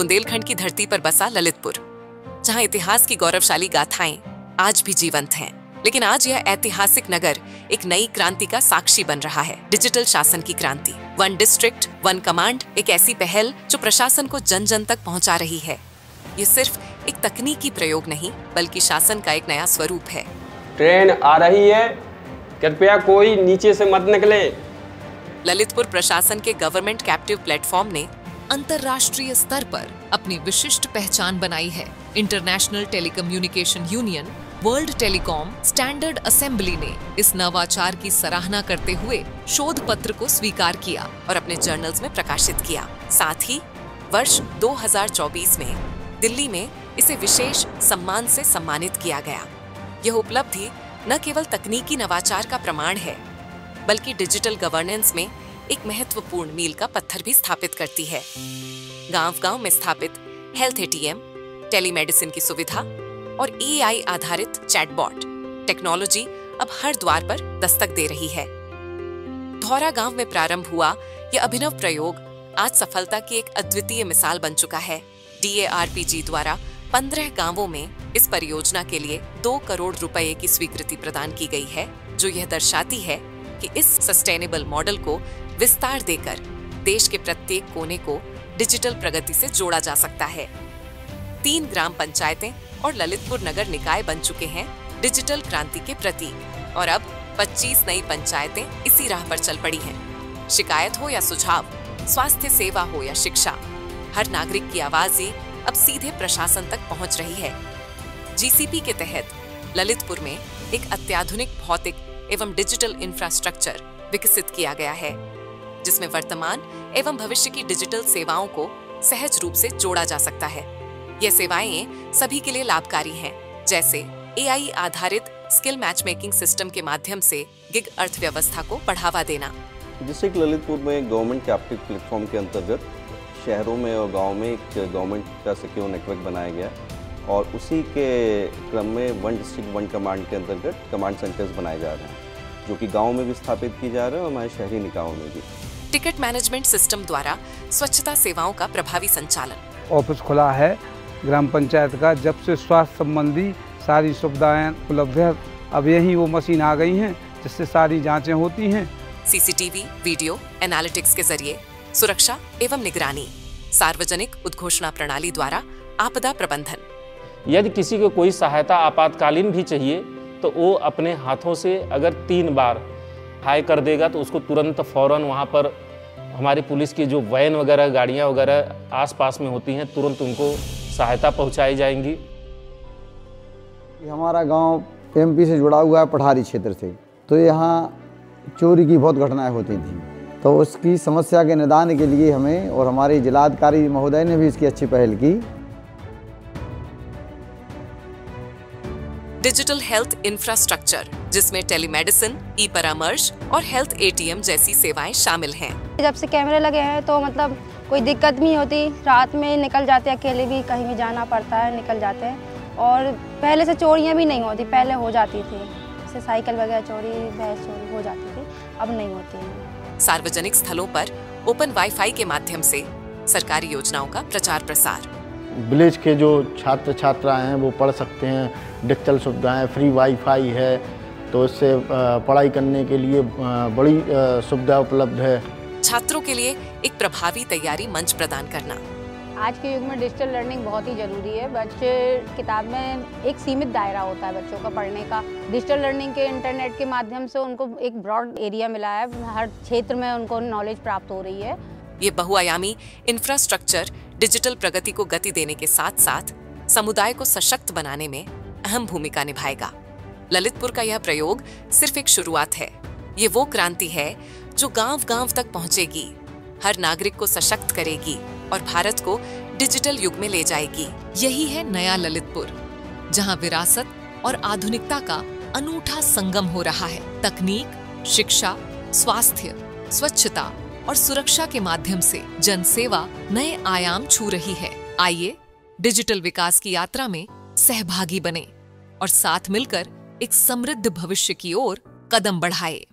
बुंदेलखंड की धरती पर बसा ललितपुर, जहां इतिहास की गौरवशाली गाथाएं आज भी जीवंत हैं। लेकिन आज यह ऐतिहासिक नगर एक नई क्रांति का साक्षी बन रहा है, डिजिटल शासन की क्रांति। वन डिस्ट्रिक्ट वन कमांड एक ऐसी पहल जो प्रशासन को जन जन तक पहुंचा रही है। ये सिर्फ एक तकनीकी प्रयोग नहीं, बल्कि शासन का एक नया स्वरूप है। ट्रेन आ रही है, कृपया कोई नीचे से मत निकले। ललितपुर प्रशासन के गवर्नमेंट कैप्टिव प्लेटफॉर्म ने अंतर्राष्ट्रीय स्तर पर अपनी विशिष्ट पहचान बनाई है। International telecommunication union, world telecom standard assembly ने इस नवाचार की सराहना करते हुए शोध पत्र को स्वीकार किया और अपने जर्नल्स में प्रकाशित किया। साथ ही वर्ष 2024 में दिल्ली में इसे विशेष सम्मान से सम्मानित किया गया। यह उपलब्धि न केवल तकनीकी नवाचार का प्रमाण है, बल्कि डिजिटल गवर्नेंस में एक महत्वपूर्ण मील का पत्थर भी स्थापित करती है। गांव-गांव में स्थापित हेल्थ एटीएम, टेलीमेडिसिन की सुविधा और एआई आधारित चैटबॉट टेक्नोलॉजी अब हर द्वार पर दस्तक दे रही है। धौरा गांव में प्रारंभ हुआ यह अभिनव प्रयोग आज सफलता की एक अद्वितीय मिसाल बन चुका है। DARPG द्वारा 15 गांवों में इस परियोजना के लिए 2 करोड़ रुपए की स्वीकृति प्रदान की गई है, जो यह दर्शाती है कि इस सस्टेनेबल मॉडल को विस्तार देकर देश के प्रत्येक कोने को डिजिटल प्रगति से जोड़ा जा सकता है। 3 ग्राम पंचायतें और ललितपुर नगर निकाय बन चुके हैं डिजिटल क्रांति के प्रतीक, और अब 25 नई पंचायतें इसी राह पर चल पड़ी हैं। शिकायत हो या सुझाव, स्वास्थ्य सेवा हो या शिक्षा, हर नागरिक की आवाज ही अब सीधे प्रशासन तक पहुंच रही है। GCP के तहत ललितपुर में एक अत्याधुनिक भौतिक एवं डिजिटल इंफ्रास्ट्रक्चर विकसित किया गया है, जिसमें वर्तमान एवं भविष्य की डिजिटल सेवाओं को सहज रूप से जोड़ा जा सकता है। ये सेवाएं सभी के लिए लाभकारी हैं, जैसे AI आधारित स्किल मैच मेकिंग सिस्टम के माध्यम से गिग अर्थव्यवस्था को बढ़ावा देना। डिस्ट्रिक्ट ललितपुर में गवर्नमेंट कैप्टिव प्लेटफॉर्म के अंतर्गत शहरों में और गाँव में एक गवर्नमेंट का सिक्योर नेटवर्क बनाया गया, और उसी के क्रम में वन डिस्ट्रिक्ट वन कमांड के अंतर्गत कमांड सेंटर्स बनाए जा रहे हैं, जो कि गाँव में भी स्थापित किए जा रहे हैं और हमारे शहरी निकायों में भी। टिकट मैनेजमेंट सिस्टम द्वारा स्वच्छता सेवाओं का प्रभावी संचालन। ऑफिस खुला है ग्राम पंचायत का, जब से स्वास्थ्य संबंधी सारी सुविधाएं उपलब्ध है। अब यही वो मशीन आ गई हैं जिससे सारी जांचें होती हैं। CCTV वीडियो एनालिटिक्स के जरिए सुरक्षा एवं निगरानी, सार्वजनिक उद्घोषणा प्रणाली द्वारा आपदा प्रबंधन। यदि किसी को कोई सहायता आपातकालीन भी चाहिए तो वो अपने हाथों से अगर 3 बार हाई कर देगा तो उसको तुरंत फौरन वहाँ पर हमारी पुलिस की जो वैन वगैरह गाड़ियाँ वगैरह आसपास में होती हैं, तुरंत उनको सहायता पहुँचाई जाएंगी। हमारा गांव MP से जुड़ा हुआ है पठारी क्षेत्र से, तो यहाँ चोरी की बहुत घटनाएं होती थी, तो उसकी समस्या के निदान के लिए हमें और हमारे जिलाधिकारी महोदय ने भी इसकी अच्छी पहल की। डिजिटल हेल्थ इंफ्रास्ट्रक्चर, जिसमें टेलीमेडिसिन, ई परामर्श और हेल्थ ATM जैसी सेवाएं शामिल हैं। जब से कैमरे लगे हैं तो मतलब कोई दिक्कत नहीं होती, रात में निकल जाते हैं, अकेले भी कहीं भी जाना पड़ता है निकल जाते हैं। और पहले से चोरियां भी नहीं होती, पहले हो जाती थी, जैसे साइकिल वगैरह चोरी, भैंस चोरी हो जाती थी, अब नहीं होती है। सार्वजनिक स्थलों पर ओपन वाईफाई के माध्यम से सरकारी योजनाओं का प्रचार प्रसार। विलेज के जो छात्र छात्राएं हैं वो पढ़ सकते हैं, डिजिटल सुविधाएं, फ्री वाईफाई है, तो इससे पढ़ाई करने के लिए बड़ी सुविधा उपलब्ध है। छात्रों के लिए एक प्रभावी तैयारी मंच प्रदान करना। आज के युग में डिजिटल लर्निंग बहुत ही ज़रूरी है। बच्चे किताब में एक सीमित दायरा होता है बच्चों का पढ़ने का। डिजिटल लर्निंग के इंटरनेट के माध्यम से उनको एक ब्रॉड एरिया मिला है, हर क्षेत्र में उनको नॉलेज प्राप्त हो रही है। ये बहुआयामी इंफ्रास्ट्रक्चर डिजिटल प्रगति को गति देने के साथ साथ समुदाय को सशक्त बनाने में अहम भूमिका निभाएगा। ललितपुर का यह प्रयोग सिर्फ एक शुरुआत है। ये वो क्रांति है जो गांव-गांव तक पहुंचेगी, हर नागरिक को सशक्त करेगी और भारत को डिजिटल युग में ले जाएगी। यही है नया ललितपुर, जहां विरासत और आधुनिकता का अनूठा संगम हो रहा है। तकनीक, शिक्षा, स्वास्थ्य, स्वच्छता और सुरक्षा के माध्यम से जनसेवा नए आयाम छू रही है। आइए डिजिटल विकास की यात्रा में सहभागी बने और साथ मिलकर एक समृद्ध भविष्य की ओर कदम बढ़ाए।